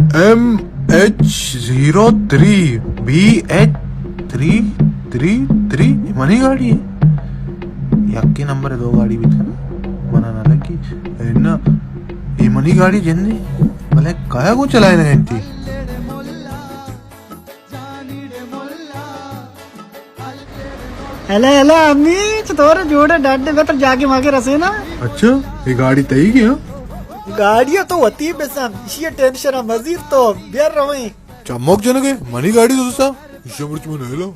MH03 BH333 money गाड़ी है यक्की number है दो गाड़ी भी था मना ना लगी ना ये मनी गाड़ी जन्नी भले काया को चलाए ना एंटी हेला हेला अम्मी चतोरे जोड़े डांटे बेतर जाके मागे रसे ना। अच्छा ये गाड़ी तई की हाँ गाड़ियां तो होती बेसम इसी टेंशन है मजीद तो बियर रहे चमक जनके मनी गाड़ी दोस्ता इसे मुझ में नहीं लो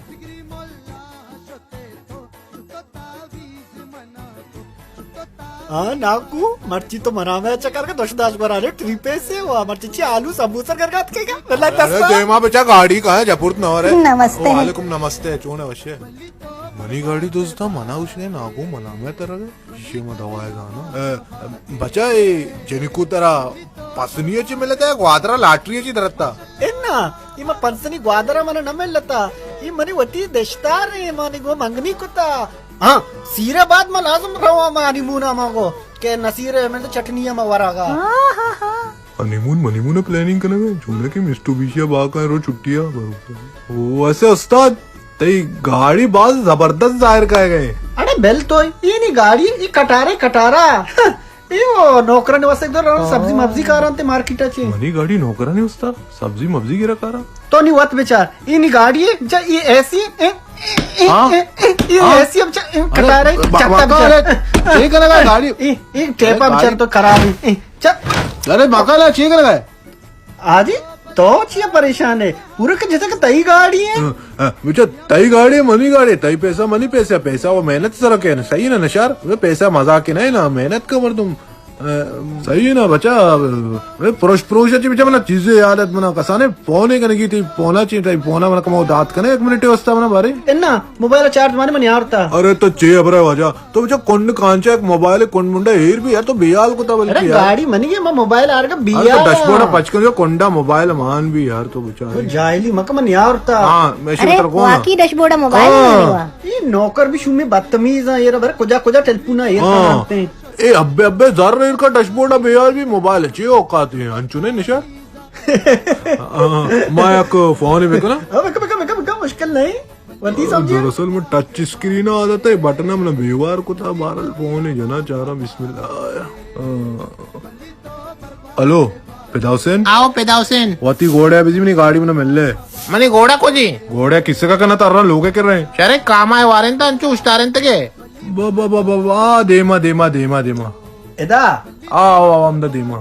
हाँ नाकू मर्ची तो मनावे चक्कर के दोषदाश बना ले ट्रिपे से वो मर्ची ची आलू समोसा कर गात के क्या वल्ला तस्ता अरे मां बच्चा गाड़ी कहाँ है जयपुर ना है नमस्ते वालेकुम नमस्ते चोन अवश्य मनी गाड़ी दोस्ता मना उसने नाकू मना मैं तरह इसे में दवाएगा ना बच्चा ये जनिकू तरह पसनिये ची मिलता है ग्वादरा लाटरी ची दरत्ता इन्ना ये मैं पंसनी ग्वादरा मने न मिलता ये मनी वटी देशतार है मनी गो मंगनी कुता हाँ सीरे बाद में लाजम रहा मानी मुना मांगो के नसीरे में तो चटनी में वरागा हनीमून मनीमून प्लानिंग करने में चुने की मिस्टू बीशिया बाका रो छुट्टियां ओ ऐसे उस्ताद तई गाड़ी बाल जबरदस्त जाहिर का गए अरे बेल तो ये नहीं गाड़ी ये कटारा ये वो नौकराने वास्ते इधर सब्जी मब्जी का रहा थे मार्केट चे मनी गाड़ी नौकराने उस्ताद सब्जी मब्जी गिरा कारा तो नहीं वत बेचार ये नहीं गाड़ी है ये ऐसी ये ऐसी अब कटारा चक्का ठीक है गाड़ी ये टेप अब चल तो खराब है चल अरे मकाला ठीक है आजी तो चिया परेशान है पूरे के जैसे कि तई गाड़ी है बेटा तई गाड़ी है मनी गाड़ी तई पैसा मनी पैसा पैसा वो मेहनत से रखे ना सही ना नशार वे पैसा मजाक के नहीं ना मेहनत का मर तुम सही है ना बच्चा पुरुष बेचा मना चीजें आदत मना कसाने पौने करने की थी पौना चाहिए पौना मना कमाओ दांत करने 1 मिनट वस्ता मना बारे इन्ना मोबाइल चार्ज माने मन यार था अरे तो चे अबरा वजह तो बच्चा कौन कांचा एक मोबाइल कौन मुंडा हेर भी यार तो बेयाल को था अरे गाड़ी मनी के मोबाइल आर का बिया डैशबोर्ड पचकन जो कोंडा मोबाइल मान भी यार तो बच्चा जायली मक मन यार था हां मैं शुरू को वाकी डैशबोर्ड मोबाइल ये नौकर भी शुमे बदतमीज है ये रे कुजा टेलीफोन है ये बनाते हैं ए अब्बे जर रेल का डैशबोर्ड अब यार भी मोबाइल अच्छी औकात है अंचुने निशा मैं एक फोन में ना अब मुश्किल नहीं वती समझिए दरअसल में टच स्क्रीन आदत है बटन में बेवार को था बारल फोन है जना चाह रहा बिस्मिल्लाह हेलो पेदा हुसैन आओ पेदा हुसैन वती घोड़ा बिजी में गाड़ी में मिल ले मने घोड़ा को जी घोड़ा किससे का करना तार रहा लोग कर रहे हैं शरे काम आए वारें तो अंचू उस्तारें तके बाबा देमा एदा आओ आमदा देमा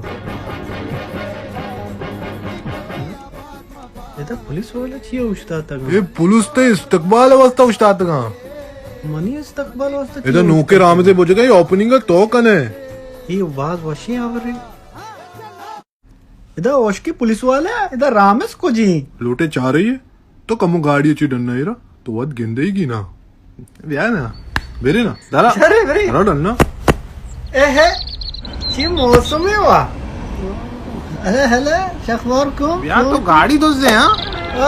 एदा पुलिस वाला छिए उस्ताद तक ये पुलिस ते इस्तकबाल अवस्था उस्ताद का मनी इस्तकबाल वास्ते इधर नूके राम से बोझेगा ये ओपनिंग तो कने ये आवाज वशी आवरे इधर ओश की पुलिस वाला इधर रामेश को जी लूटे चाह रही है तो कमु गाड़ी अच्छी डरना है तो वत गेंदे ही की ना या ना बेरे ना दारा अरे बेरे दारा डरना ए है ये मौसम है वा अरे हेले शखवार को यार तो गाड़ी दोस्त दे हां ओ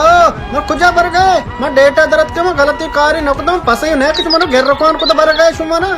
मैं कुजा बर गए मैं डेटा दरद के मैं गलती कारी नकदम फसे ने कि तुमने घेर रखवान को तो बर गए सुमना